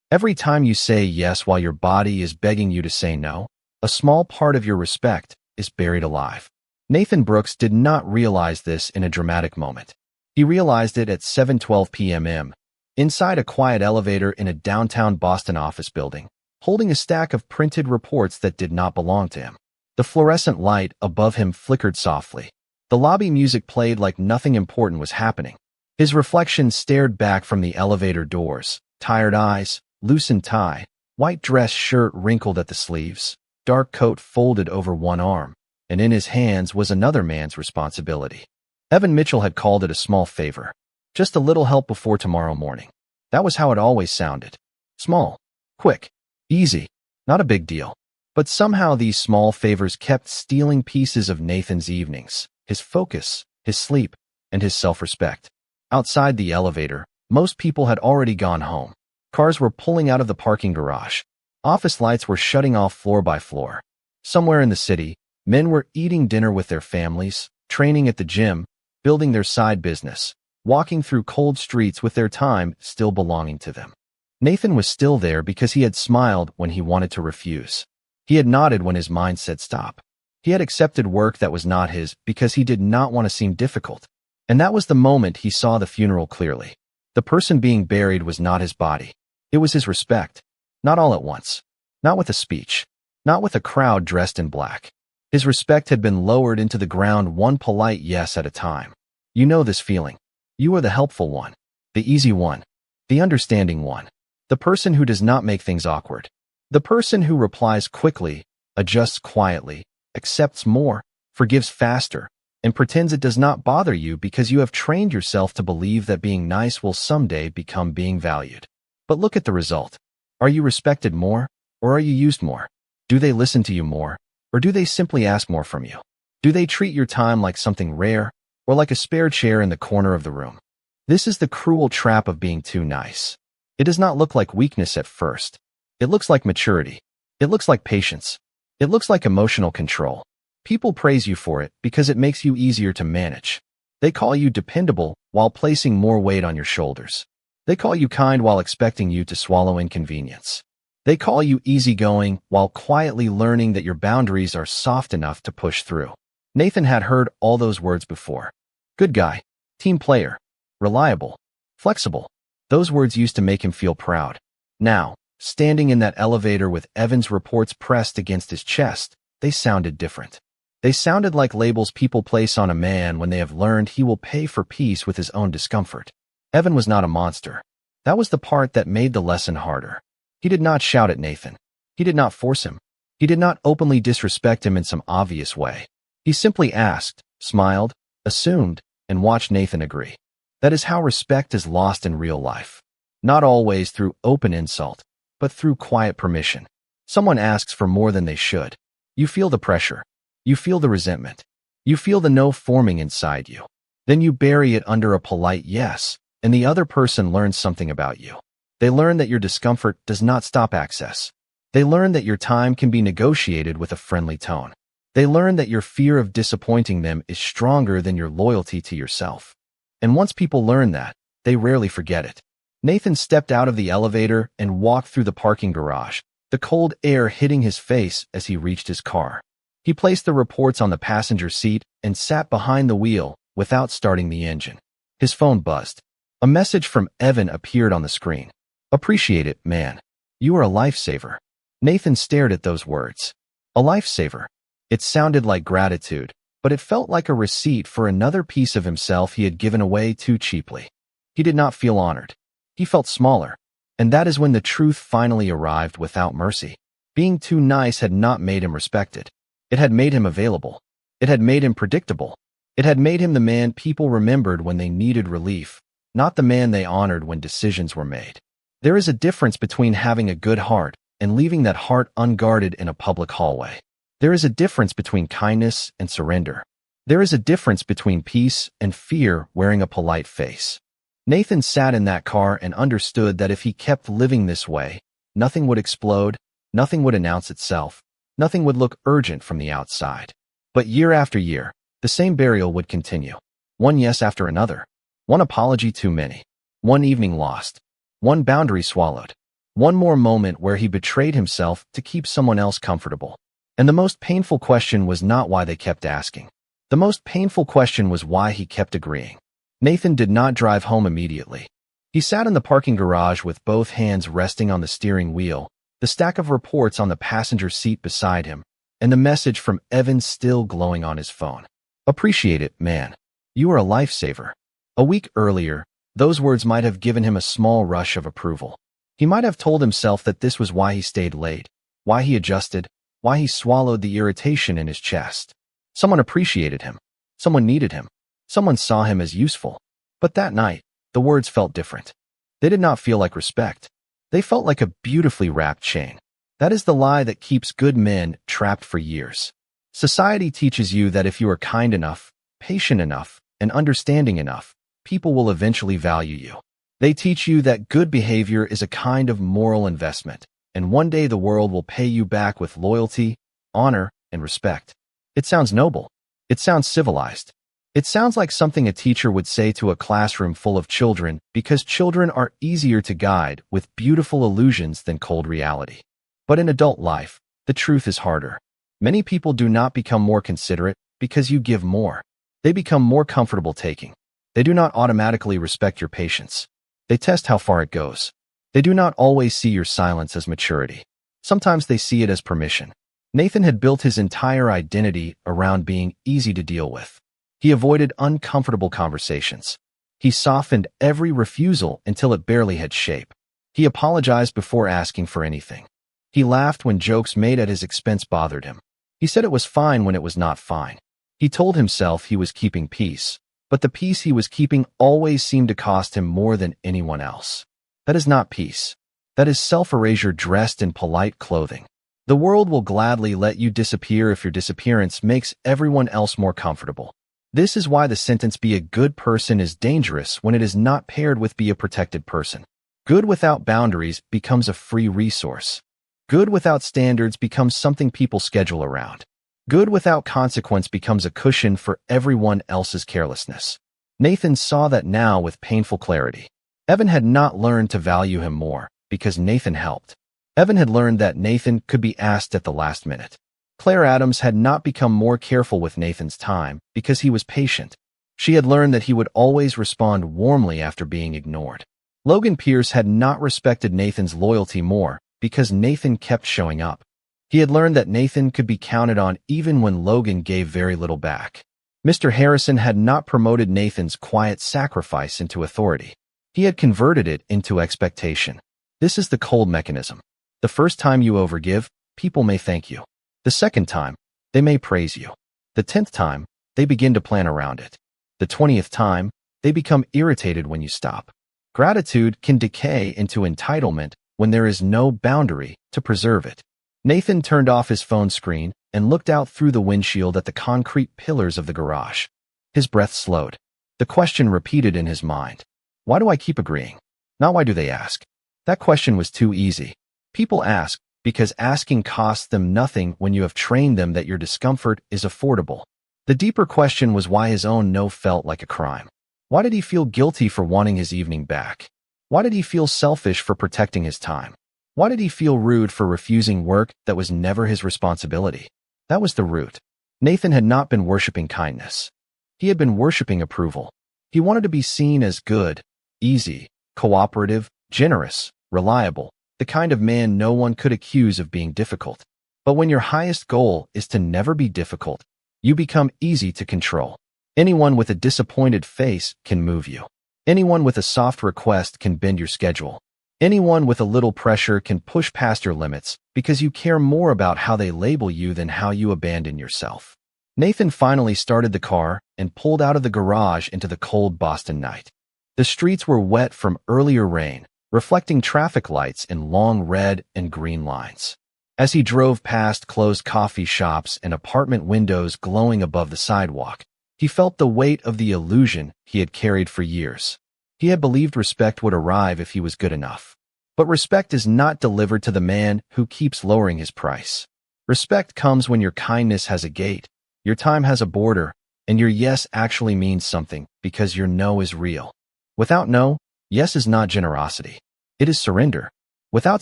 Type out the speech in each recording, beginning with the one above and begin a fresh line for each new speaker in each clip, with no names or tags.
Every time you say yes while your body is begging you to say no, a small part of your respect is buried alive. Nathan Brooks did not realize this in a dramatic moment. He realized it at 7:12 p.m. inside a quiet elevator in a downtown Boston office building, holding a stack of printed reports that did not belong to him. The fluorescent light above him flickered softly. The lobby music played like nothing important was happening. His reflection stared back from the elevator doors, tired eyes, loosened tie, white dress shirt wrinkled at the sleeves, dark coat folded over one arm, and in his hands was another man's responsibility. Evan Mitchell had called it a small favor. Just a little help before tomorrow morning. That was how it always sounded. Small, quick, easy, not a big deal. But somehow these small favors kept stealing pieces of Nathan's evenings, his focus, his sleep, and his self-respect. Outside the elevator, most people had already gone home. Cars were pulling out of the parking garage. Office lights were shutting off floor by floor. Somewhere in the city, men were eating dinner with their families, training at the gym, building their side business, walking through cold streets with their time still belonging to them. Nathan was still there because he had smiled when he wanted to refuse. He had nodded when his mind said stop. He had accepted work that was not his because he did not want to seem difficult. And that was the moment he saw the funeral clearly. The person being buried was not his body. It was his respect. Not all at once. Not with a speech. Not with a crowd dressed in black. His respect had been lowered into the ground one polite yes at a time. You know this feeling. You are the helpful one. The easy one. The understanding one. The person who does not make things awkward. The person who replies quickly, adjusts quietly, accepts more, forgives faster, and pretends it does not bother you because you have trained yourself to believe that being nice will someday become being valued. But look at the result. Are you respected more, or are you used more? Do they listen to you more, or do they simply ask more from you? Do they treat your time like something rare, or like a spare chair in the corner of the room? This is the cruel trap of being too nice. It does not look like weakness at first. It looks like maturity. It looks like patience. It looks like emotional control. People praise you for it because it makes you easier to manage. They call you dependable while placing more weight on your shoulders. They call you kind while expecting you to swallow inconvenience. They call you easygoing while quietly learning that your boundaries are soft enough to push through. Nathan had heard all those words before. Good guy, team player, reliable, flexible. Those words used to make him feel proud. Now, standing in that elevator with Evan's reports pressed against his chest, they sounded different. They sounded like labels people place on a man when they have learned he will pay for peace with his own discomfort. Evan was not a monster. That was the part that made the lesson harder. He did not shout at Nathan. He did not force him. He did not openly disrespect him in some obvious way. He simply asked, smiled, assumed, and watched Nathan agree. That is how respect is lost in real life. Not always through open insult, but through quiet permission. Someone asks for more than they should. You feel the pressure. You feel the resentment. You feel the no forming inside you. Then you bury it under a polite yes, and the other person learns something about you. They learn that your discomfort does not stop access. They learn that your time can be negotiated with a friendly tone. They learn that your fear of disappointing them is stronger than your loyalty to yourself. And once people learn that, they rarely forget it. Nathan stepped out of the elevator and walked through the parking garage, the cold air hitting his face as he reached his car. He placed the reports on the passenger seat and sat behind the wheel without starting the engine. His phone buzzed. A message from Evan appeared on the screen. Appreciate it, man. You are a lifesaver. Nathan stared at those words. A lifesaver. It sounded like gratitude, but it felt like a receipt for another piece of himself he had given away too cheaply. He did not feel honored. He felt smaller. And that is when the truth finally arrived without mercy. Being too nice had not made him respected. It had made him available. It had made him predictable. It had made him the man people remembered when they needed relief, not the man they honored when decisions were made. There is a difference between having a good heart and leaving that heart unguarded in a public hallway. There is a difference between kindness and surrender. There is a difference between peace and fear wearing a polite face. Nathan sat in that car and understood that if he kept living this way, nothing would explode, nothing would announce itself, nothing would look urgent from the outside. But year after year, the same burial would continue. One yes after another. One apology too many. One evening lost. One boundary swallowed. One more moment where he betrayed himself to keep someone else comfortable. And the most painful question was not why they kept asking. The most painful question was why he kept agreeing. Nathan did not drive home immediately. He sat in the parking garage with both hands resting on the steering wheel, the stack of reports on the passenger seat beside him, and the message from Evan still glowing on his phone. Appreciate it, man. You are a lifesaver. A week earlier, those words might have given him a small rush of approval. He might have told himself that this was why he stayed late, why he adjusted, why he swallowed the irritation in his chest. Someone appreciated him. Someone needed him. Someone saw him as useful. But that night, the words felt different. They did not feel like respect. They felt like a beautifully wrapped chain. That is the lie that keeps good men trapped for years. Society teaches you that if you are kind enough, patient enough, and understanding enough, people will eventually value you. They teach you that good behavior is a kind of moral investment, and one day the world will pay you back with loyalty, honor, and respect. It sounds noble. It sounds civilized. It sounds like something a teacher would say to a classroom full of children, because children are easier to guide with beautiful illusions than cold reality. But in adult life, the truth is harder. Many people do not become more considerate because you give more. They become more comfortable taking. They do not automatically respect your patience. They test how far it goes. They do not always see your silence as maturity. Sometimes they see it as permission. Nathan had built his entire identity around being easy to deal with. He avoided uncomfortable conversations. He softened every refusal until it barely had shape. He apologized before asking for anything. He laughed when jokes made at his expense bothered him. He said it was fine when it was not fine. He told himself he was keeping peace, but the peace he was keeping always seemed to cost him more than anyone else. That is not peace. That is self-erasure dressed in polite clothing. The world will gladly let you disappear if your disappearance makes everyone else more comfortable. This is why the sentence "be a good person" is dangerous when it is not paired with "be a protected person." Good without boundaries becomes a free resource. Good without standards becomes something people schedule around. Good without consequence becomes a cushion for everyone else's carelessness. Nathan saw that now with painful clarity. Evan had not learned to value him more because Nathan helped. Evan had learned that Nathan could be asked at the last minute. Claire Adams had not become more careful with Nathan's time because he was patient. She had learned that he would always respond warmly after being ignored. Logan Pierce had not respected Nathan's loyalty more because Nathan kept showing up. He had learned that Nathan could be counted on even when Logan gave very little back. Mr. Harrison had not promoted Nathan's quiet sacrifice into authority. He had converted it into expectation. This is the cold mechanism. The first time you overgive, people may thank you. The second time, they may praise you. The 10th time, they begin to plan around it. The 20th time, they become irritated when you stop. Gratitude can decay into entitlement when there is no boundary to preserve it. Nathan turned off his phone screen and looked out through the windshield at the concrete pillars of the garage. His breath slowed. The question repeated in his mind. Why do I keep agreeing? Not why do they ask? That question was too easy. People ask because asking costs them nothing when you have trained them that your discomfort is affordable. The deeper question was why his own no felt like a crime. Why did he feel guilty for wanting his evening back? Why did he feel selfish for protecting his time? Why did he feel rude for refusing work that was never his responsibility? That was the root. Nathan had not been worshiping kindness. He had been worshiping approval. He wanted to be seen as good, easy, cooperative, generous, reliable, the kind of man no one could accuse of being difficult. But when your highest goal is to never be difficult, you become easy to control. Anyone with a disappointed face can move you. Anyone with a soft request can bend your schedule. Anyone with a little pressure can push past your limits because you care more about how they label you than how you abandon yourself. Nathan finally started the car and pulled out of the garage into the cold Boston night. The streets were wet from earlier rain, reflecting traffic lights in long red and green lines. As he drove past closed coffee shops and apartment windows glowing above the sidewalk, he felt the weight of the illusion he had carried for years. He had believed respect would arrive if he was good enough. But respect is not delivered to the man who keeps lowering his price. Respect comes when your kindness has a gate, your time has a border, and your yes actually means something because your no is real. Without no, yes is not generosity. It is surrender. Without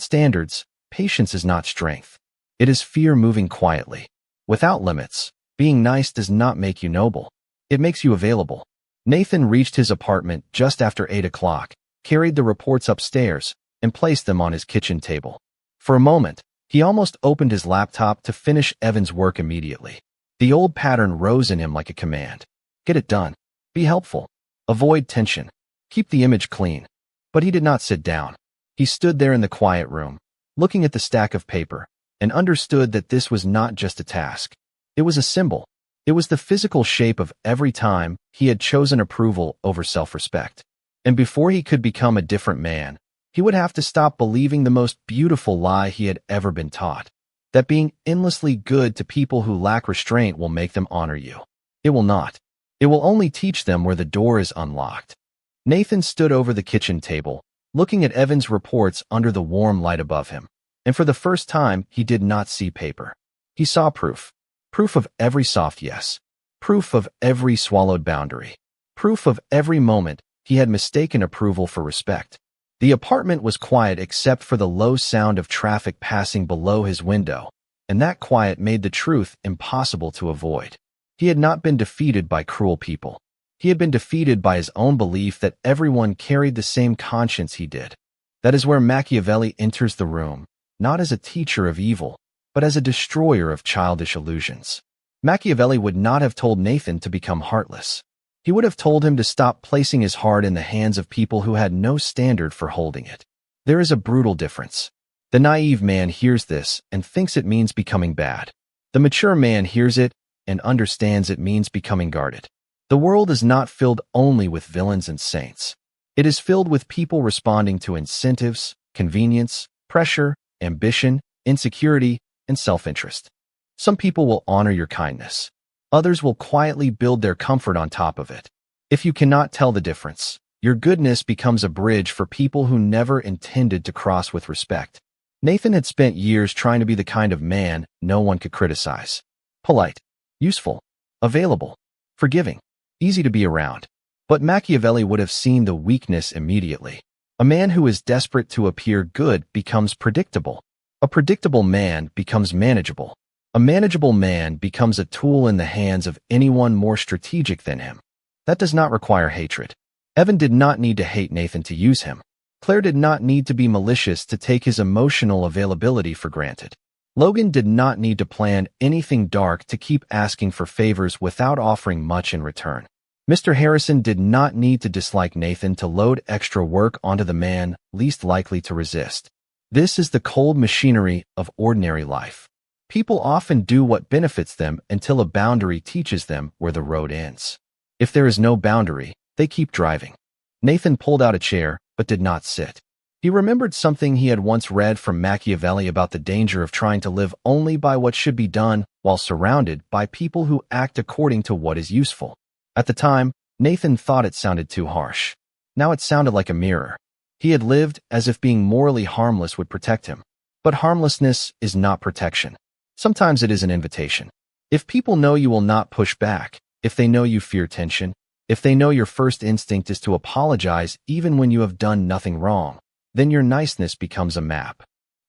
standards, patience is not strength. It is fear moving quietly. Without limits, being nice does not make you noble. It makes you available. Nathan reached his apartment just after 8 o'clock, carried the reports upstairs, and placed them on his kitchen table. For a moment, he almost opened his laptop to finish Evan's work immediately. The old pattern rose in him like a command. Get it done. Be helpful. Avoid tension. Keep the image clean. But he did not sit down. He stood there in the quiet room, looking at the stack of paper, and understood that this was not just a task. It was a symbol. It was the physical shape of every time he had chosen approval over self-respect. And before he could become a different man, he would have to stop believing the most beautiful lie he had ever been taught, that being endlessly good to people who lack restraint will make them honor you. It will not. It will only teach them where the door is unlocked. Nathan stood over the kitchen table, looking at Evan's reports under the warm light above him. And for the first time, he did not see paper. He saw proof. Proof of every soft yes. Proof of every swallowed boundary. Proof of every moment he had mistaken approval for respect. The apartment was quiet except for the low sound of traffic passing below his window, and that quiet made the truth impossible to avoid. He had not been defeated by cruel people. He had been defeated by his own belief that everyone carried the same conscience he did. That is where Machiavelli enters the room, not as a teacher of evil, but as a destroyer of childish illusions. Machiavelli would not have told Nathan to become heartless. He would have told him to stop placing his heart in the hands of people who had no standard for holding it. There is a brutal difference. The naive man hears this and thinks it means becoming bad. The mature man hears it and understands it means becoming guarded. The world is not filled only with villains and saints. It is filled with people responding to incentives, convenience, pressure, ambition, insecurity, and self-interest. Some people will honor your kindness. Others will quietly build their comfort on top of it. If you cannot tell the difference, your goodness becomes a bridge for people who never intended to cross with respect. Nathan had spent years trying to be the kind of man no one could criticize. Polite, useful, available, forgiving, easy to be around. But Machiavelli would have seen the weakness immediately. A man who is desperate to appear good becomes predictable. A predictable man becomes manageable. A manageable man becomes a tool in the hands of anyone more strategic than him. That does not require hatred. Evan did not need to hate Nathan to use him. Claire did not need to be malicious to take his emotional availability for granted. Logan did not need to plan anything dark to keep asking for favors without offering much in return. Mr. Harrison did not need to dislike Nathan to load extra work onto the man least likely to resist. This is the cold machinery of ordinary life. People often do what benefits them until a boundary teaches them where the road ends. If there is no boundary, they keep driving. Nathan pulled out a chair, but did not sit. He remembered something he had once read from Machiavelli about the danger of trying to live only by what should be done while surrounded by people who act according to what is useful. At the time, Nathan thought it sounded too harsh. Now it sounded like a mirror. He had lived as if being morally harmless would protect him. But harmlessness is not protection. Sometimes it is an invitation. If people know you will not push back, if they know you fear tension, if they know your first instinct is to apologize even when you have done nothing wrong, then your niceness becomes a map.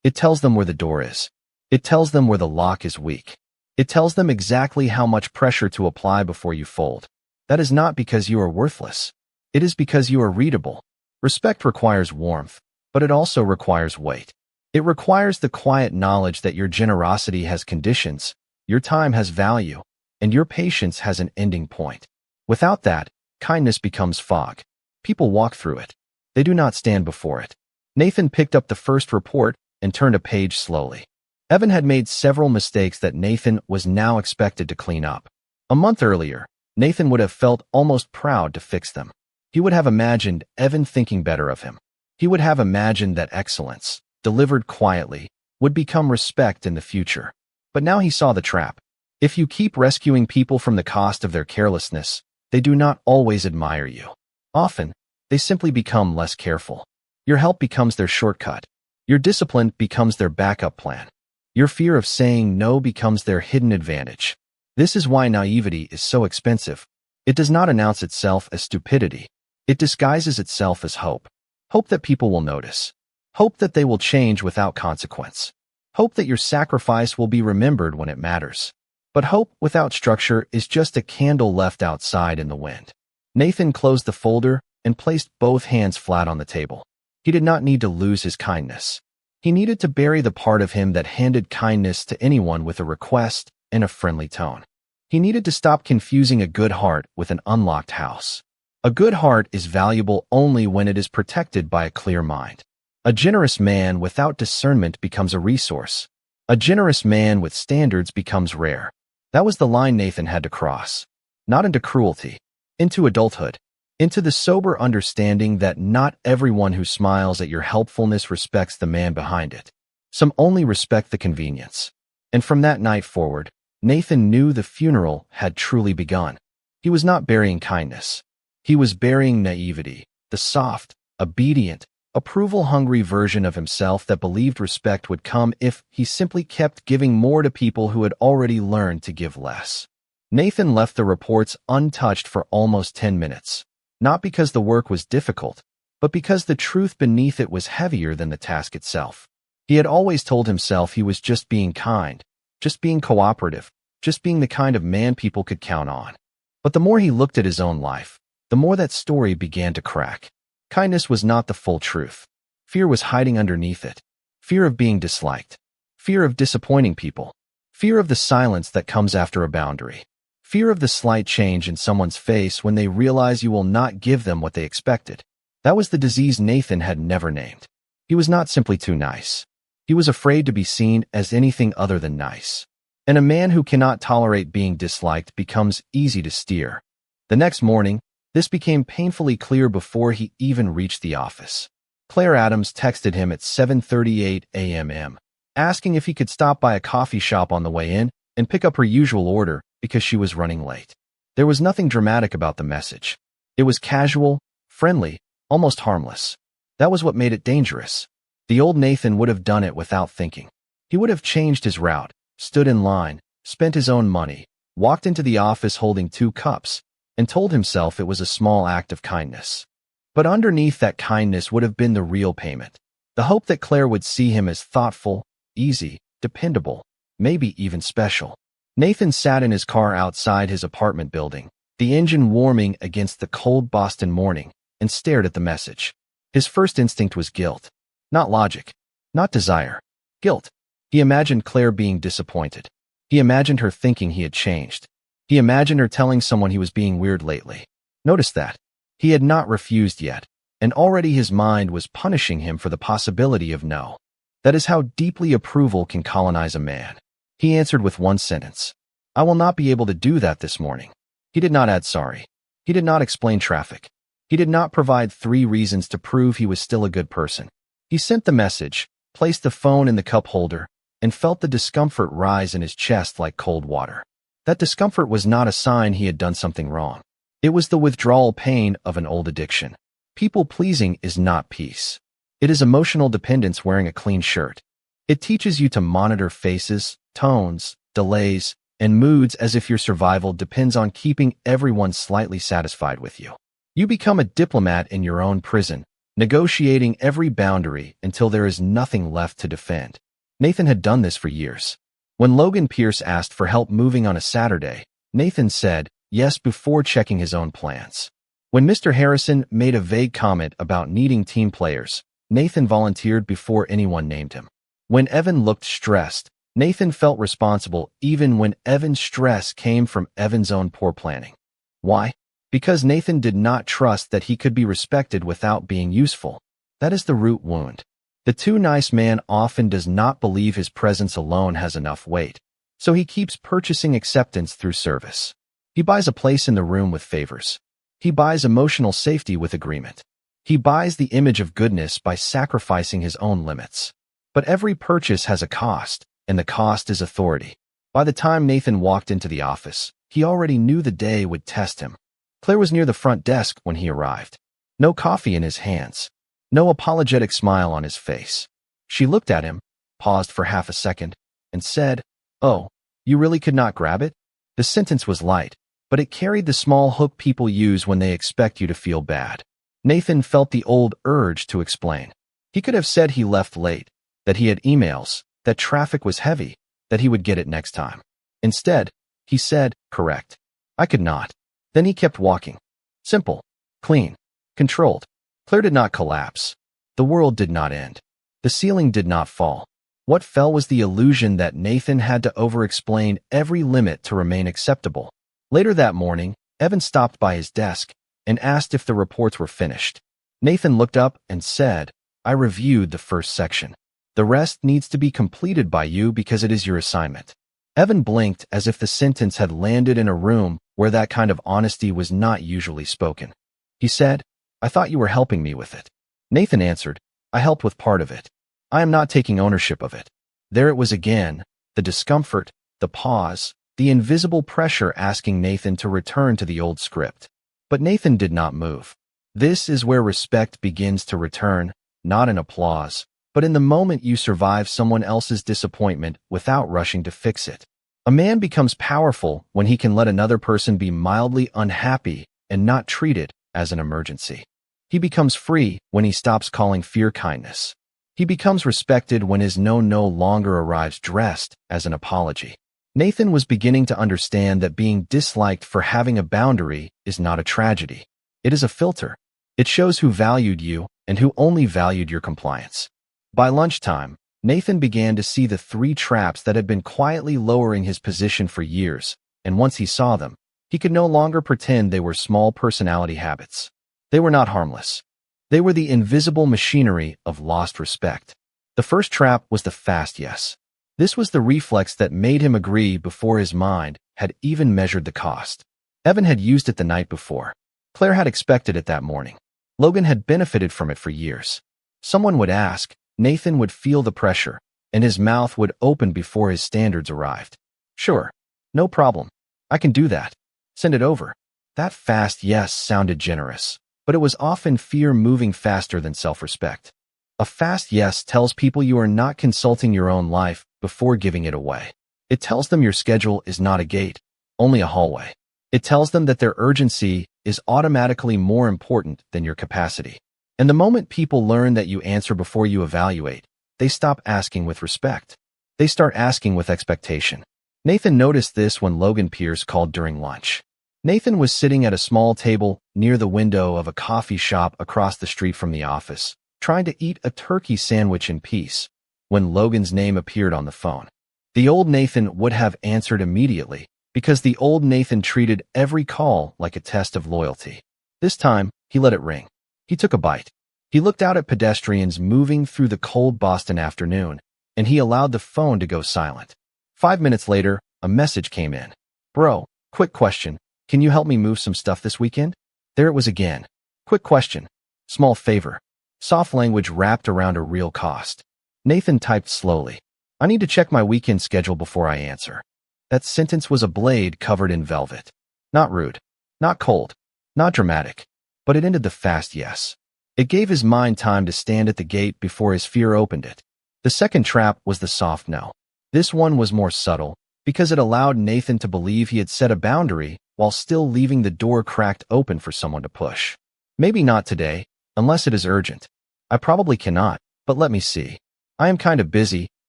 It tells them where the door is. It tells them where the lock is weak. It tells them exactly how much pressure to apply before you fold. That is not because you are worthless. It is because you are readable. Respect requires warmth, but it also requires weight. It requires the quiet knowledge that your generosity has conditions, your time has value, and your patience has an ending point. Without that, kindness becomes fog. People walk through it. They do not stand before it. Nathan picked up the first report and turned a page slowly. Evan had made several mistakes that Nathan was now expected to clean up. A month earlier, Nathan would have felt almost proud to fix them. He would have imagined Evan thinking better of him. He would have imagined that excellence, delivered quietly, would become respect in the future. But now he saw the trap. If you keep rescuing people from the cost of their carelessness, they do not always admire you. Often, they simply become less careful. Your help becomes their shortcut. Your discipline becomes their backup plan. Your fear of saying no becomes their hidden advantage. This is why naivety is so expensive. It does not announce itself as stupidity. It disguises itself as hope. Hope that people will notice. Hope that they will change without consequence. Hope that your sacrifice will be remembered when it matters. But hope without structure is just a candle left outside in the wind. Nathan closed the folder and placed both hands flat on the table. He did not need to lose his kindness. He needed to bury the part of him that handed kindness to anyone with a request in a friendly tone. He needed to stop confusing a good heart with an unlocked house. A good heart is valuable only when it is protected by a clear mind. A generous man without discernment becomes a resource. A generous man with standards becomes rare. That was the line Nathan had to cross. Not into cruelty, into adulthood, into the sober understanding that not everyone who smiles at your helpfulness respects the man behind it. Some only respect the convenience. And from that night forward, Nathan knew the funeral had truly begun. He was not burying kindness. He was burying naivety, the soft, obedient, approval-hungry version of himself that believed respect would come if he simply kept giving more to people who had already learned to give less. Nathan left the reports untouched for almost 10 minutes, not because the work was difficult, but because the truth beneath it was heavier than the task itself. He had always told himself he was just being kind, just being cooperative, just being the kind of man people could count on. But the more he looked at his own life, the more that story began to crack. Kindness was not the full truth. Fear was hiding underneath it. Fear of being disliked. Fear of disappointing people. Fear of the silence that comes after a boundary. Fear of the slight change in someone's face when they realize you will not give them what they expected. That was the disease Nathan had never named. He was not simply too nice. He was afraid to be seen as anything other than nice. And a man who cannot tolerate being disliked becomes easy to steer. The next morning, this became painfully clear before he even reached the office. Claire Adams texted him at 7:38 a.m., asking if he could stop by a coffee shop on the way in and pick up her usual order because she was running late. There was nothing dramatic about the message. It was casual, friendly, almost harmless. That was what made it dangerous. The old Nathan would have done it without thinking. He would have changed his route, stood in line, spent his own money, walked into the office holding 2 cups, and told himself it was a small act of kindness. But underneath that kindness would have been the real payment, the hope that Claire would see him as thoughtful, easy, dependable, maybe even special. Nathan sat in his car outside his apartment building, the engine warming against the cold Boston morning, and stared at the message. His first instinct was guilt. Not logic. Not desire. Guilt. He imagined Claire being disappointed. He imagined her thinking he had changed. He imagined her telling someone he was being weird lately. Notice that. He had not refused yet, and already his mind was punishing him for the possibility of no. That is how deeply approval can colonize a man. He answered with one sentence. I will not be able to do that this morning. He did not add sorry. He did not explain traffic. He did not provide 3 reasons to prove he was still a good person. He sent the message, placed the phone in the cup holder, and felt the discomfort rise in his chest like cold water. That discomfort was not a sign he had done something wrong. It was the withdrawal pain of an old addiction. People-pleasing is not peace. It is emotional dependence wearing a clean shirt. It teaches you to monitor faces, tones, delays, and moods as if your survival depends on keeping everyone slightly satisfied with you. You become a diplomat in your own prison, negotiating every boundary until there is nothing left to defend. Nathan had done this for years. When Logan Pierce asked for help moving on a Saturday, Nathan said yes before checking his own plans. When Mr. Harrison made a vague comment about needing team players, Nathan volunteered before anyone named him. When Evan looked stressed, Nathan felt responsible even when Evan's stress came from Evan's own poor planning. Why? Because Nathan did not trust that he could be respected without being useful. That is the root wound. The too nice man often does not believe his presence alone has enough weight, so he keeps purchasing acceptance through service. He buys a place in the room with favors. He buys emotional safety with agreement. He buys the image of goodness by sacrificing his own limits. But every purchase has a cost, and the cost is authority. By the time Nathan walked into the office, he already knew the day would test him. Claire was near the front desk when he arrived. No coffee in his hands. No apologetic smile on his face. She looked at him, paused for half a second, and said, "Oh, you really could not grab it?" The sentence was light, but it carried the small hook people use when they expect you to feel bad. Nathan felt the old urge to explain. He could have said he left late, that he had emails, that traffic was heavy, that he would get it next time. Instead, he said, correct. I could not. Then he kept walking. Simple, clean, controlled. Claire did not collapse. The world did not end. The ceiling did not fall. What fell was the illusion that Nathan had to over-explain every limit to remain acceptable. Later that morning, Evan stopped by his desk and asked if the reports were finished. Nathan looked up and said, I reviewed the first section. The rest needs to be completed by you because it is your assignment. Evan blinked as if the sentence had landed in a room where that kind of honesty was not usually spoken. He said, I thought you were helping me with it. Nathan answered, I helped with part of it. I am not taking ownership of it. There it was again, the discomfort, the pause, the invisible pressure asking Nathan to return to the old script. But Nathan did not move. This is where respect begins to return, not in applause, but in the moment you survive someone else's disappointment without rushing to fix it. A man becomes powerful when he can let another person be mildly unhappy and not treat it as an emergency. He becomes free when he stops calling fear kindness. He becomes respected when his no longer arrives dressed as an apology. Nathan was beginning to understand that being disliked for having a boundary is not a tragedy. It is a filter. It shows who valued you and who only valued your compliance. By lunchtime, Nathan began to see the 3 traps that had been quietly lowering his position for years, and once he saw them, he could no longer pretend they were small personality habits. They were not harmless. They were the invisible machinery of lost respect. The first trap was the fast yes. This was the reflex that made him agree before his mind had even measured the cost. Evan had used it the night before. Claire had expected it that morning. Logan had benefited from it for years. Someone would ask, Nathan would feel the pressure, and his mouth would open before his standards arrived. Sure, no problem. I can do that. Send it over. That fast yes sounded generous, but it was often fear moving faster than self-respect. A fast yes tells people you are not consulting your own life before giving it away. It tells them your schedule is not a gate, only a hallway. It tells them that their urgency is automatically more important than your capacity. And the moment people learn that you answer before you evaluate, they stop asking with respect. They start asking with expectation. Nathan noticed this when Logan Pierce called during lunch. Nathan was sitting at a small table near the window of a coffee shop across the street from the office, trying to eat a turkey sandwich in peace, when Logan's name appeared on the phone. The old Nathan would have answered immediately, because the old Nathan treated every call like a test of loyalty. This time, he let it ring. He took a bite. He looked out at pedestrians moving through the cold Boston afternoon, and he allowed the phone to go silent. 5 minutes later, a message came in. Bro, quick question. Can you help me move some stuff this weekend? There it was again. Quick question. Small favor. Soft language wrapped around a real cost. Nathan typed slowly. I need to check my weekend schedule before I answer. That sentence was a blade covered in velvet. Not rude. Not cold. Not dramatic. But it ended the fast yes. It gave his mind time to stand at the gate before his fear opened it. The second trap was the soft no. This one was more subtle, because it allowed Nathan to believe he had set a boundary while still leaving the door cracked open for someone to push. Maybe not today, unless it is urgent. I probably cannot, but let me see. I am kind of busy,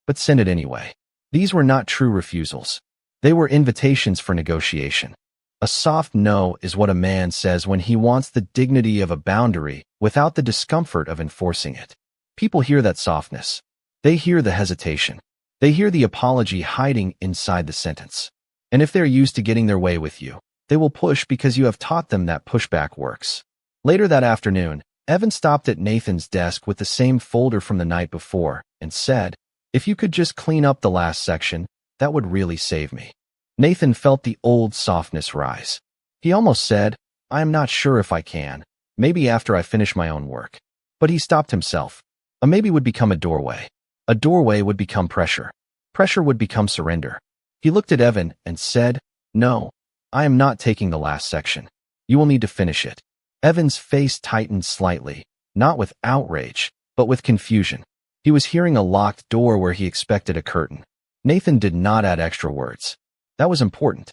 but send it anyway. These were not true refusals. They were invitations for negotiation. A soft no is what a man says when he wants the dignity of a boundary without the discomfort of enforcing it. People hear that softness. They hear the hesitation. They hear the apology hiding inside the sentence. And if they're used to getting their way with you, they will push because you have taught them that pushback works. Later that afternoon, Evan stopped at Nathan's desk with the same folder from the night before and said, if you could just clean up the last section, that would really save me. Nathan felt the old softness rise. He almost said, I am not sure if I can, maybe after I finish my own work. But he stopped himself. A maybe would become a doorway. A doorway would become pressure. Pressure would become surrender. He looked at Evan and said, no, I am not taking the last section. You will need to finish it. Evan's face tightened slightly, not with outrage, but with confusion. He was hearing a locked door where he expected a curtain. Nathan did not add extra words. That was important.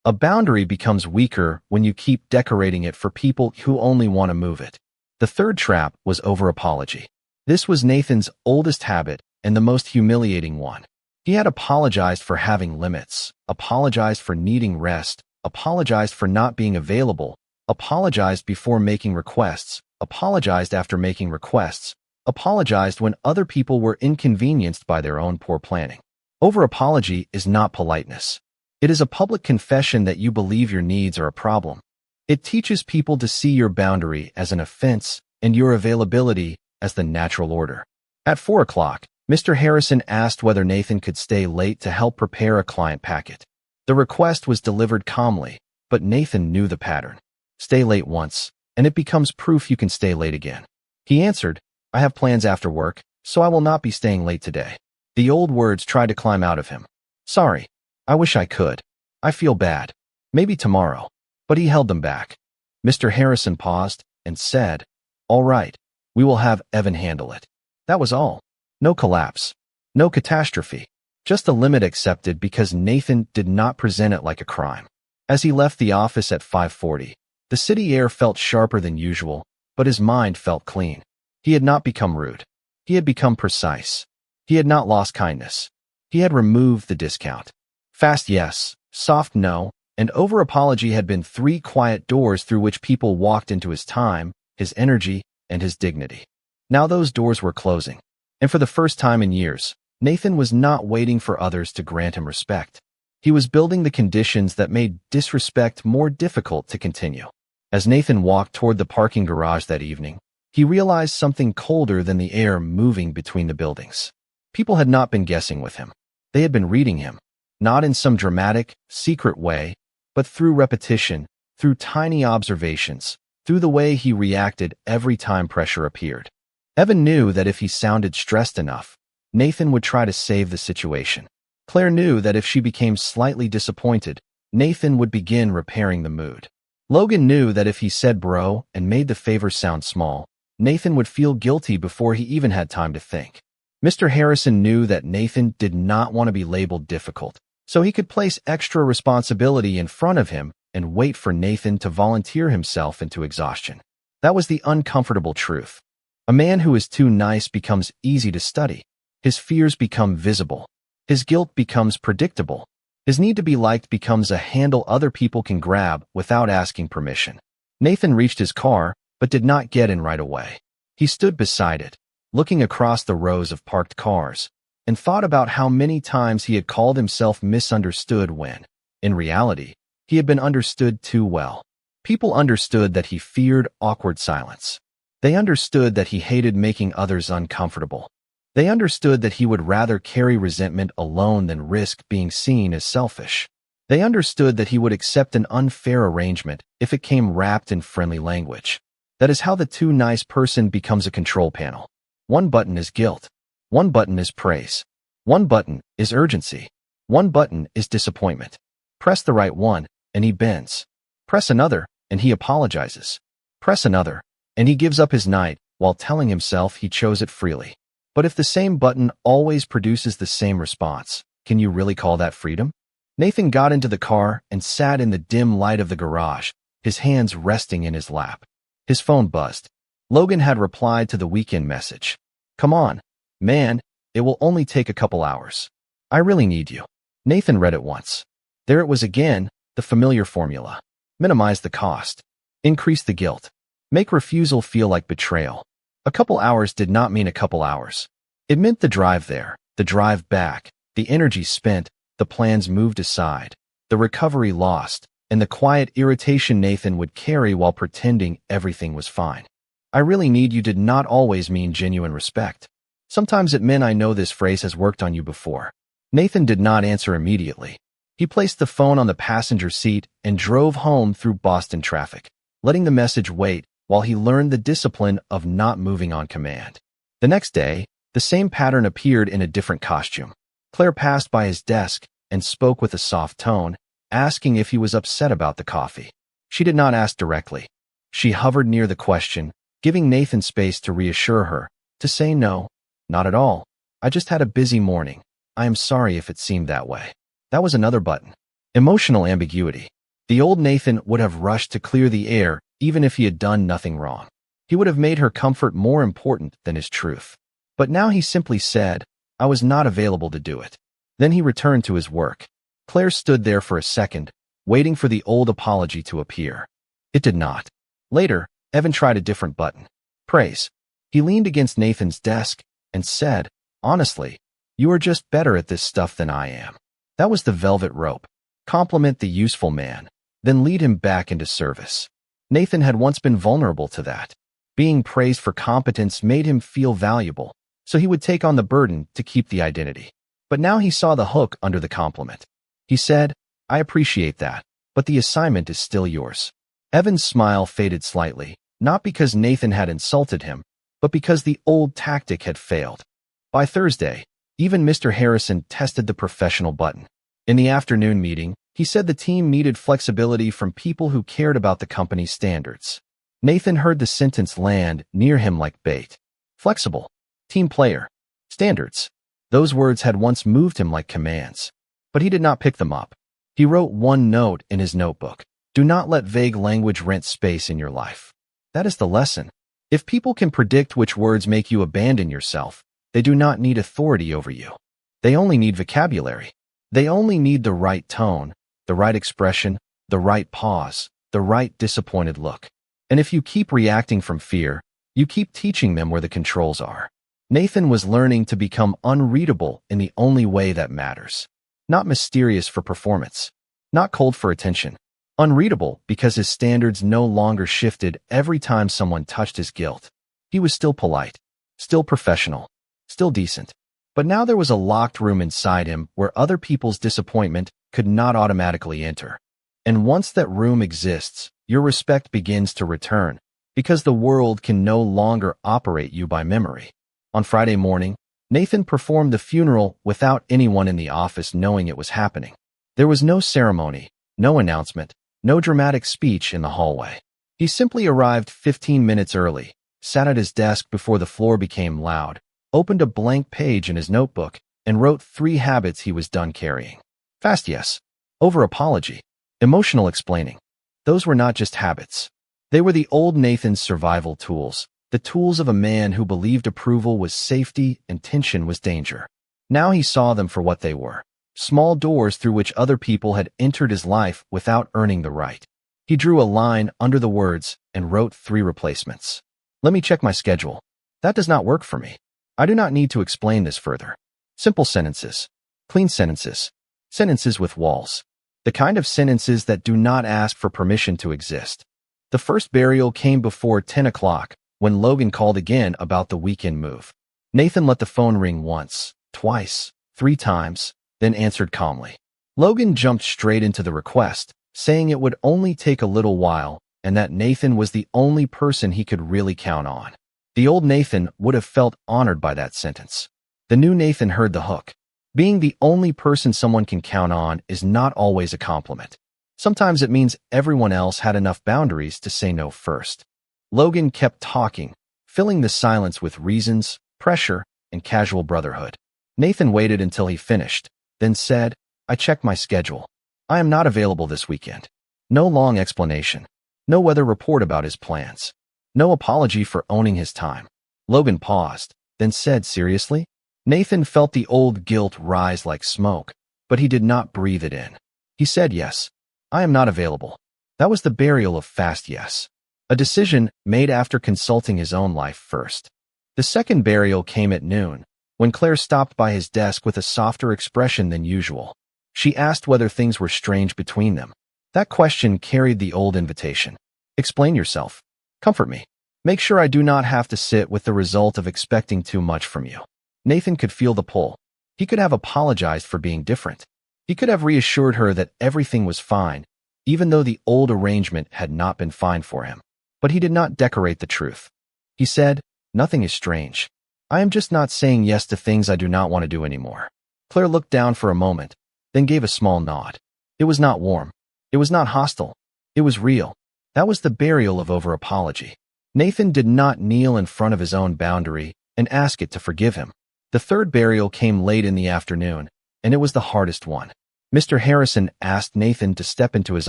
A boundary becomes weaker when you keep decorating it for people who only want to move it. The third trap was over-apology. This was Nathan's oldest habit and the most humiliating one. He had apologized for having limits, apologized for needing rest, apologized for not being available, apologized before making requests, apologized after making requests, apologized when other people were inconvenienced by their own poor planning. Over-apology is not politeness. It is a public confession that you believe your needs are a problem. It teaches people to see your boundary as an offense and your availability as the natural order. At 4 o'clock, Mr. Harrison asked whether Nathan could stay late to help prepare a client packet. The request was delivered calmly, but Nathan knew the pattern. Stay late once, and it becomes proof you can stay late again. He answered, "I have plans after work, so I will not be staying late today." The old words tried to climb out of him. "Sorry. I wish I could. I feel bad. Maybe tomorrow." But he held them back. Mr. Harrison paused and said, "All right, we will have Evan handle it." That was all. No collapse. No catastrophe. Just a limit accepted because Nathan did not present it like a crime. As he left the office at 5:40, the city air felt sharper than usual, but his mind felt clean. He had not become rude. He had become precise. He had not lost kindness. He had removed the discount. Fast yes, soft no, and over-apology had been 3 quiet doors through which people walked into his time, his energy, and his dignity. Now those doors were closing, and for the first time in years, Nathan was not waiting for others to grant him respect. He was building the conditions that made disrespect more difficult to continue. As Nathan walked toward the parking garage that evening, he realized something colder than the air moving between the buildings. People had not been guessing with him. They had been reading him, not in some dramatic, secret way, but through repetition, through tiny observations, through the way he reacted every time pressure appeared. Evan knew that if he sounded stressed enough, Nathan would try to save the situation. Claire knew that if she became slightly disappointed, Nathan would begin repairing the mood. Logan knew that if he said bro and made the favor sound small, Nathan would feel guilty before he even had time to think. Mr. Harrison knew that Nathan did not want to be labeled difficult, so he could place extra responsibility in front of him and wait for Nathan to volunteer himself into exhaustion. That was the uncomfortable truth. A man who is too nice becomes easy to study. His fears become visible. His guilt becomes predictable. His need to be liked becomes a handle other people can grab without asking permission. Nathan reached his car, but did not get in right away. He stood beside it, looking across the rows of parked cars, and thought about how many times he had called himself misunderstood when, in reality, he had been understood too well. People understood that he feared awkward silence. They understood that he hated making others uncomfortable. They understood that he would rather carry resentment alone than risk being seen as selfish. They understood that he would accept an unfair arrangement if it came wrapped in friendly language. That is how the too nice person becomes a control panel. One button is guilt. One button is praise. One button is urgency. One button is disappointment. Press the right one, and he bends. Press another, and he apologizes. Press another, and he gives up his night while telling himself he chose it freely. But if the same button always produces the same response, can you really call that freedom? Nathan got into the car and sat in the dim light of the garage, his hands resting in his lap. His phone buzzed. Logan had replied to the weekend message. "Come on, man, it will only take a couple hours. I really need you." Nathan read it once. There it was again, the familiar formula. Minimize the cost. Increase the guilt. Make refusal feel like betrayal. A couple hours did not mean a couple hours. It meant the drive there, the drive back, the energy spent, the plans moved aside, the recovery lost, and the quiet irritation Nathan would carry while pretending everything was fine. "I really need you" did not always mean genuine respect. Sometimes it meant "I know this phrase has worked on you before." Nathan did not answer immediately. He placed the phone on the passenger seat and drove home through Boston traffic, letting the message wait while he learned the discipline of not moving on command. The next day, the same pattern appeared in a different costume. Claire passed by his desk and spoke with a soft tone, asking if he was upset about the coffee. She did not ask directly. She hovered near the question, giving Nathan space to reassure her, to say no, not at all. "I just had a busy morning. I am sorry if it seemed that way." That was another button. Emotional ambiguity. The old Nathan would have rushed to clear the air even if he had done nothing wrong. He would have made her comfort more important than his truth. But now he simply said, "I was not available to do it." Then he returned to his work. Claire stood there for a second, waiting for the old apology to appear. It did not. Later, Evan tried a different button. Praise. He leaned against Nathan's desk and said, "Honestly, you are just better at this stuff than I am." That was the velvet rope. Compliment the useful man, then lead him back into service. Nathan had once been vulnerable to that. Being praised for competence made him feel valuable, so he would take on the burden to keep the identity. But now he saw the hook under the compliment. He said, "I appreciate that, but the assignment is still yours." Evan's smile faded slightly, not because Nathan had insulted him, but because the old tactic had failed. By Thursday, even Mr. Harrison tested the professional button. In the afternoon meeting, he said the team needed flexibility from people who cared about the company's standards. Nathan heard the sentence land near him like bait. Flexible. Team player. Standards. Those words had once moved him like commands. But he did not pick them up. He wrote one note in his notebook. Do not let vague language rent space in your life. That is the lesson. If people can predict which words make you abandon yourself, they do not need authority over you. They only need vocabulary. They only need the right tone, the right expression, the right pause, the right disappointed look. And if you keep reacting from fear, you keep teaching them where the controls are. Nathan was learning to become unreadable in the only way that matters. Not mysterious for performance. Not cold for attention. Unreadable because his standards no longer shifted every time someone touched his guilt. He was still polite, still professional, still decent. But now there was a locked room inside him where other people's disappointment could not automatically enter. And once that room exists, your respect begins to return, because the world can no longer operate you by memory. On Friday morning, Nathan performed the funeral without anyone in the office knowing it was happening. There was no ceremony, no announcement, no dramatic speech in the hallway. He simply arrived 15 minutes early, sat at his desk before the floor became loud, opened a blank page in his notebook, and wrote 3 habits he was done carrying. Fast yes. Over apology. Emotional explaining. Those were not just habits. They were the old Nathan's survival tools, the tools of a man who believed approval was safety and tension was danger. Now he saw them for what they were. Small doors through which other people had entered his life without earning the right. He drew a line under the words and wrote 3 replacements. Let me check my schedule. That does not work for me. I do not need to explain this further. Simple sentences. Clean sentences. Sentences with walls. The kind of sentences that do not ask for permission to exist. The first burial came before 10 o'clock when Logan called again about the weekend move. Nathan let the phone ring once, twice, 3 times, then answered calmly. Logan jumped straight into the request, saying it would only take a little while and that Nathan was the only person he could really count on. The old Nathan would have felt honored by that sentence. The new Nathan heard the hook. Being the only person someone can count on is not always a compliment. Sometimes it means everyone else had enough boundaries to say no first. Logan kept talking, filling the silence with reasons, pressure, and casual brotherhood. Nathan waited until he finished, then said, I checked my schedule. I am not available this weekend. No long explanation. No weather report about his plans. No apology for owning his time. Logan paused, then said seriously. Nathan felt the old guilt rise like smoke, but he did not breathe it in. He said yes. I am not available. That was the burial of fast yes. A decision made after consulting his own life first. The second burial came at noon, when Claire stopped by his desk with a softer expression than usual. She asked whether things were strange between them. That question carried the old invitation. Explain yourself. Comfort me. Make sure I do not have to sit with the result of expecting too much from you. Nathan could feel the pull. He could have apologized for being different. He could have reassured her that everything was fine, even though the old arrangement had not been fine for him. But he did not decorate the truth. He said, nothing is strange. I am just not saying yes to things I do not want to do anymore. Claire looked down for a moment, then gave a small nod. It was not warm. It was not hostile. It was real. That was the burial of over-apology. Nathan did not kneel in front of his own boundary and ask it to forgive him. The third burial came late in the afternoon, and it was the hardest one. Mr. Harrison asked Nathan to step into his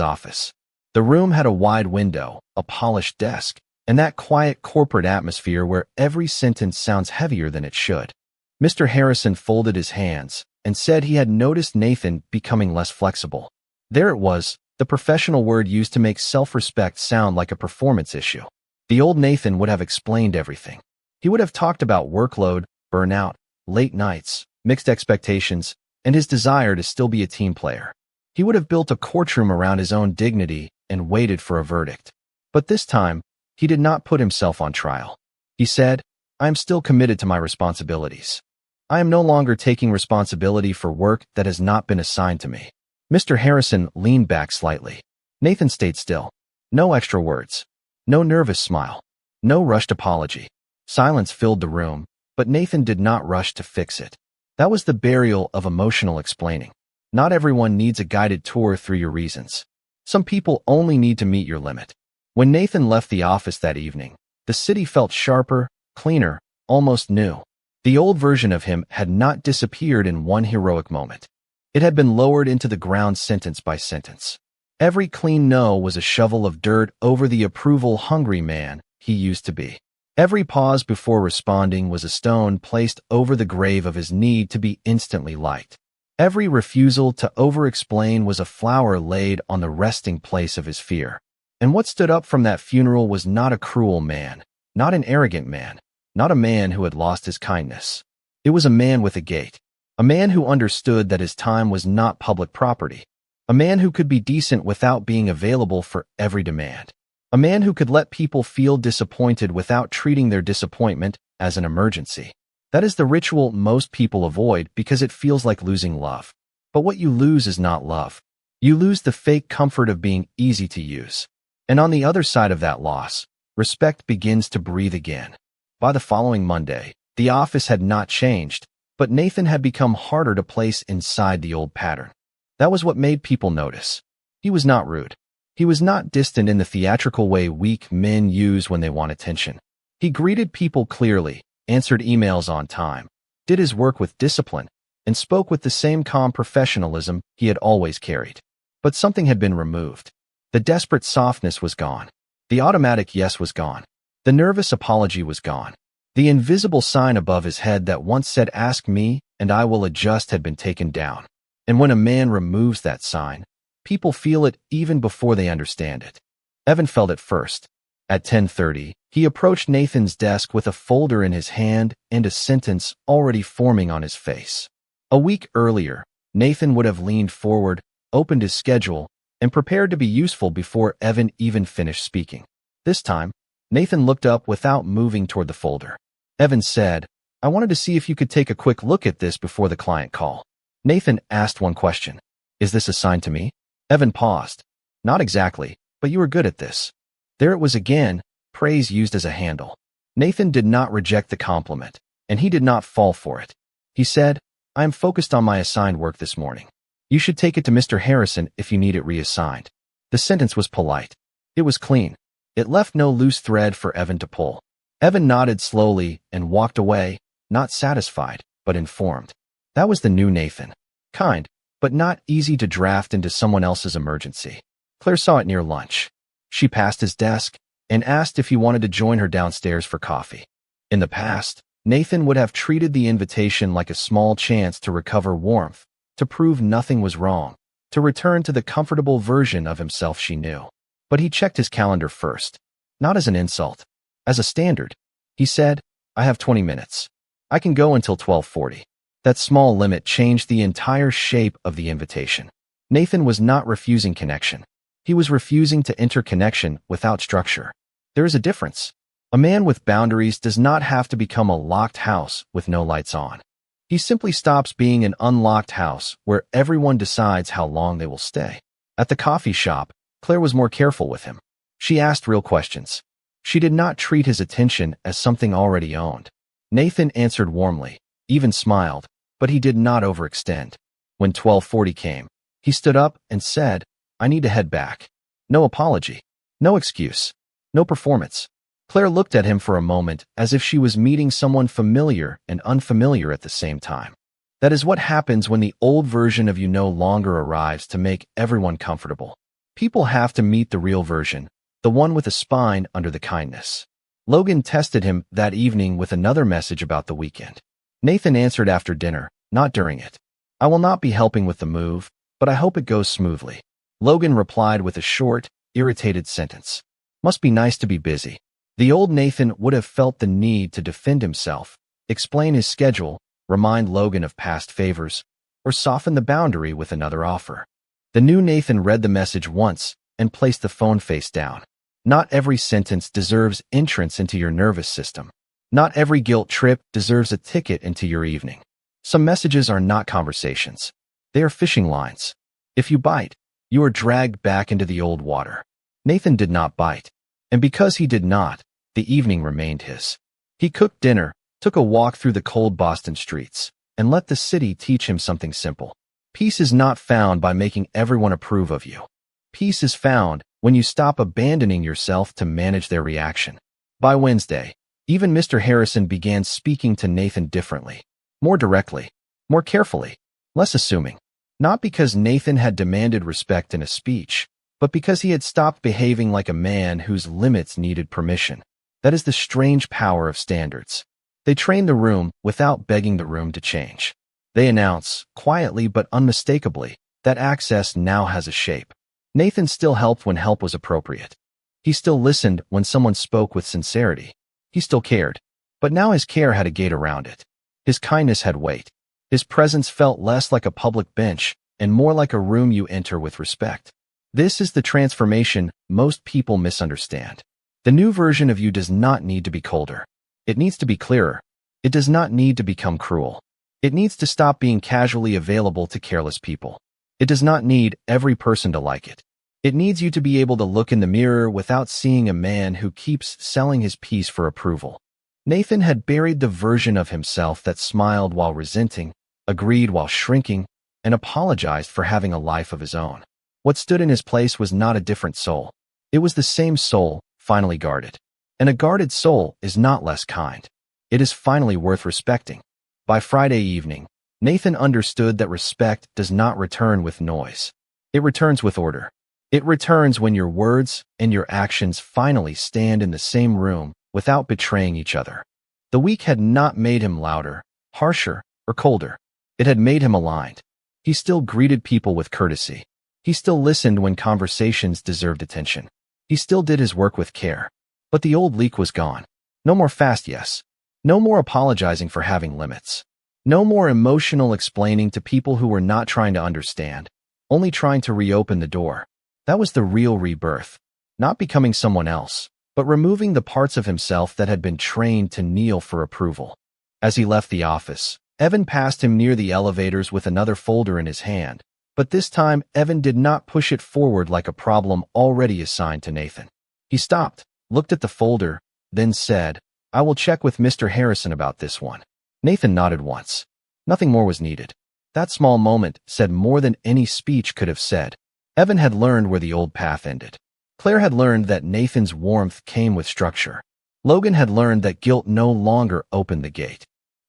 office. The room had a wide window, a polished desk, and that quiet corporate atmosphere where every sentence sounds heavier than it should. Mr. Harrison folded his hands and said he had noticed Nathan becoming less flexible. There it was, the professional word used to make self-respect sound like a performance issue. The old Nathan would have explained everything. He would have talked about workload, burnout, late nights, mixed expectations, and his desire to still be a team player. He would have built a courtroom around his own dignity and waited for a verdict. But this time, he did not put himself on trial. He said, "I am still committed to my responsibilities. I am no longer taking responsibility for work that has not been assigned to me." Mr. Harrison leaned back slightly. Nathan stayed still. No extra words. No nervous smile. No rushed apology. Silence filled the room, but Nathan did not rush to fix it. That was the burial of emotional explaining. Not everyone needs a guided tour through your reasons. Some people only need to meet your limit. When Nathan left the office that evening, the city felt sharper, cleaner, almost new. The old version of him had not disappeared in one heroic moment. It had been lowered into the ground sentence by sentence. Every clean no was a shovel of dirt over the approval-hungry man he used to be. Every pause before responding was a stone placed over the grave of his need to be instantly liked. Every refusal to over-explain was a flower laid on the resting place of his fear. And what stood up from that funeral was not a cruel man, not an arrogant man, not a man who had lost his kindness. It was a man with a gait, a man who understood that his time was not public property, a man who could be decent without being available for every demand, a man who could let people feel disappointed without treating their disappointment as an emergency. That is the ritual most people avoid because it feels like losing love. But what you lose is not love. You lose the fake comfort of being easy to use. And on the other side of that loss, respect begins to breathe again. By the following Monday, the office had not changed, but Nathan had become harder to place inside the old pattern. That was what made people notice. He was not rude. He was not distant in the theatrical way weak men use when they want attention. He greeted people clearly, answered emails on time, did his work with discipline, and spoke with the same calm professionalism he had always carried. But something had been removed. The desperate softness was gone. The automatic yes was gone. The nervous apology was gone. The invisible sign above his head that once said, "Ask me, and I will adjust," had been taken down. And when a man removes that sign, people feel it even before they understand it. Evan felt it first. At 10:30, he approached Nathan's desk with a folder in his hand and a sentence already forming on his face. A week earlier, Nathan would have leaned forward, opened his schedule, and prepared to be useful before Evan even finished speaking. This time, Nathan looked up without moving toward the folder. Evan said, "I wanted to see if you could take a quick look at this before the client call." Nathan asked one question. "Is this assigned to me?" Evan paused. "Not exactly, but you were good at this." There it was again, praise used as a handle. Nathan did not reject the compliment, and he did not fall for it. He said, "I am focused on my assigned work this morning. You should take it to Mr. Harrison if you need it reassigned." The sentence was polite. It was clean. It left no loose thread for Evan to pull. Evan nodded slowly and walked away, not satisfied, but informed. That was the new Nathan. Kind, but not easy to draft into someone else's emergency. Claire saw it near lunch. She passed his desk and asked if he wanted to join her downstairs for coffee. In the past, Nathan would have treated the invitation like a small chance to recover warmth, to prove nothing was wrong, to return to the comfortable version of himself she knew. But he checked his calendar first, not as an insult, as a standard. He said, "I have 20 minutes. I can go until 12:40. That small limit changed the entire shape of the invitation. Nathan was not refusing connection. He was refusing to enter connection without structure. There is a difference. A man with boundaries does not have to become a locked house with no lights on. He simply stops being an unlocked house where everyone decides how long they will stay. At the coffee shop, Claire was more careful with him. She asked real questions. She did not treat his attention as something already owned. Nathan answered warmly, even smiled, but he did not overextend. When 12:40 came, he stood up and said, "I need to head back." No apology, no excuse, no performance. Claire looked at him for a moment as if she was meeting someone familiar and unfamiliar at the same time. That is what happens when the old version of you no longer arrives to make everyone comfortable. People have to meet the real version, the one with a spine under the kindness. Logan tested him that evening with another message about the weekend. Nathan answered after dinner, not during it. I will not be helping with the move, but I hope it goes smoothly. Logan replied with a short, irritated sentence. Must be nice to be busy. The old Nathan would have felt the need to defend himself, explain his schedule, remind Logan of past favors, or soften the boundary with another offer. The new Nathan read the message once and placed the phone face down. Not every sentence deserves entrance into your nervous system. Not every guilt trip deserves a ticket into your evening. Some messages are not conversations. They are fishing lines. If you bite, you are dragged back into the old water. Nathan did not bite, and because he did not, the evening remained his. He cooked dinner, took a walk through the cold Boston streets, and let the city teach him something simple. Peace is not found by making everyone approve of you. Peace is found when you stop abandoning yourself to manage their reaction. By Wednesday, even Mr. Harrison began speaking to Nathan differently, more directly, more carefully, less assuming. Not because Nathan had demanded respect in a speech, but because he had stopped behaving like a man whose limits needed permission. That is the strange power of standards. They train the room without begging the room to change. They announce, quietly but unmistakably, that access now has a shape. Nathan still helped when help was appropriate. He still listened when someone spoke with sincerity. He still cared. But now his care had a gate around it. His kindness had weight. His presence felt less like a public bench and more like a room you enter with respect. This is the transformation most people misunderstand. The new version of you does not need to be colder. It needs to be clearer. It does not need to become cruel. It needs to stop being casually available to careless people. It does not need every person to like it. It needs you to be able to look in the mirror without seeing a man who keeps selling his piece for approval. Nathan had buried the version of himself that smiled while resenting, agreed while shrinking, and apologized for having a life of his own. What stood in his place was not a different soul. It was the same soul, finally guarded. And a guarded soul is not less kind. It is finally worth respecting. By Friday evening, Nathan understood that respect does not return with noise. It returns with order. It returns when your words and your actions finally stand in the same room without betraying each other. The week had not made him louder, harsher, or colder. It had made him aligned. He still greeted people with courtesy. He still listened when conversations deserved attention. He still did his work with care. But the old leak was gone. No more fast yes. No more apologizing for having limits. No more emotional explaining to people who were not trying to understand, only trying to reopen the door. That was the real rebirth. Not becoming someone else, but removing the parts of himself that had been trained to kneel for approval. As he left the office, Evan passed him near the elevators with another folder in his hand, but this time Evan did not push it forward like a problem already assigned to Nathan. He stopped, looked at the folder, then said, I will check with Mr. Harrison about this one. Nathan nodded once. Nothing more was needed. That small moment said more than any speech could have said. Evan had learned where the old path ended. Claire had learned that Nathan's warmth came with structure. Logan had learned that guilt no longer opened the gate.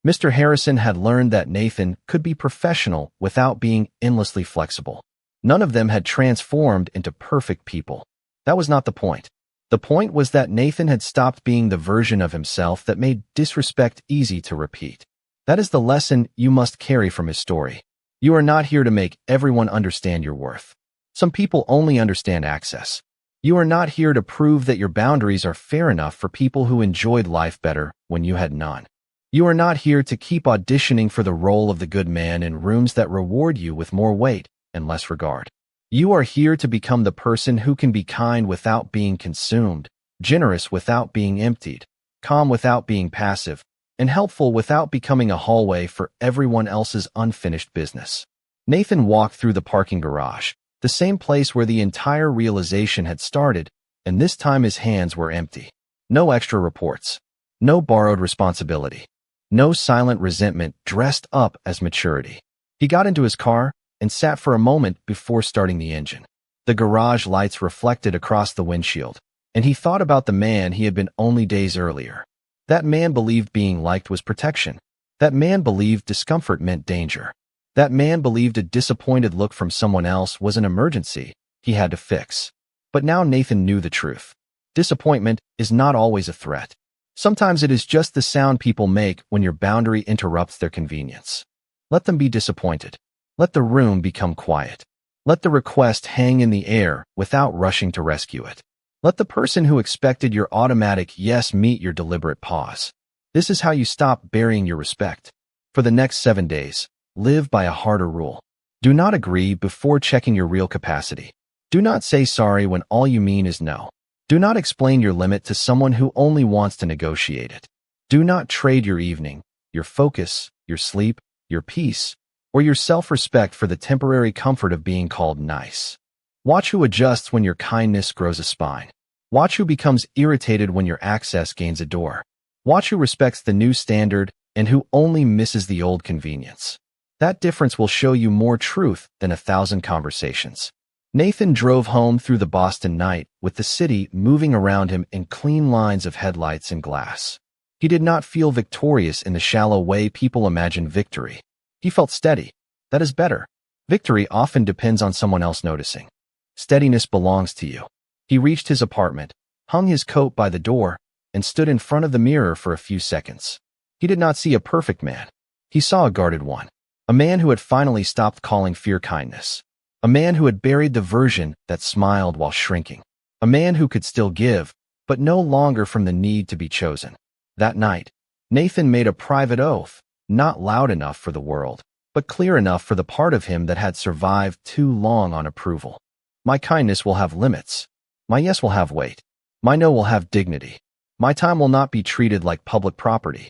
Mr. Harrison had learned that Nathan could be professional without being endlessly flexible. None of them had transformed into perfect people. That was not the point. The point was that Nathan had stopped being the version of himself that made disrespect easy to repeat. That is the lesson you must carry from his story. You are not here to make everyone understand your worth. Some people only understand access. You are not here to prove that your boundaries are fair enough for people who enjoyed life better when you had none. You are not here to keep auditioning for the role of the good man in rooms that reward you with more weight and less regard. You are here to become the person who can be kind without being consumed, generous without being emptied, calm without being passive, and helpful without becoming a hallway for everyone else's unfinished business. Nathan walked through the parking garage, the same place where the entire realization had started, and this time his hands were empty. No extra reports. No borrowed responsibility. No silent resentment dressed up as maturity. He got into his car and sat for a moment before starting the engine. The garage lights reflected across the windshield, and he thought about the man he had been only days earlier. That man believed being liked was protection. That man believed discomfort meant danger. That man believed a disappointed look from someone else was an emergency he had to fix. But now Nathan knew the truth. Disappointment is not always a threat. Sometimes it is just the sound people make when your boundary interrupts their convenience. Let them be disappointed. Let the room become quiet. Let the request hang in the air without rushing to rescue it. Let the person who expected your automatic yes meet your deliberate pause. This is how you stop burying your respect. For the next 7 days, live by a harder rule. Do not agree before checking your real capacity. Do not say sorry when all you mean is no. Do not explain your limit to someone who only wants to negotiate it. Do not trade your evening, your focus, your sleep, your peace, or your self-respect for the temporary comfort of being called nice. Watch who adjusts when your kindness grows a spine. Watch who becomes irritated when your access gains a door. Watch who respects the new standard and who only misses the old convenience. That difference will show you more truth than 1,000 conversations. Nathan drove home through the Boston night with the city moving around him in clean lines of headlights and glass. He did not feel victorious in the shallow way people imagine victory. He felt steady. That is better. Victory often depends on someone else noticing. Steadiness belongs to you. He reached his apartment, hung his coat by the door, and stood in front of the mirror for a few seconds. He did not see a perfect man. He saw a guarded one. A man who had finally stopped calling fear kindness. A man who had buried the version that smiled while shrinking. A man who could still give, but no longer from the need to be chosen. That night, Nathan made a private oath, not loud enough for the world, but clear enough for the part of him that had survived too long on approval. My kindness will have limits. My yes will have weight. My no will have dignity. My time will not be treated like public property.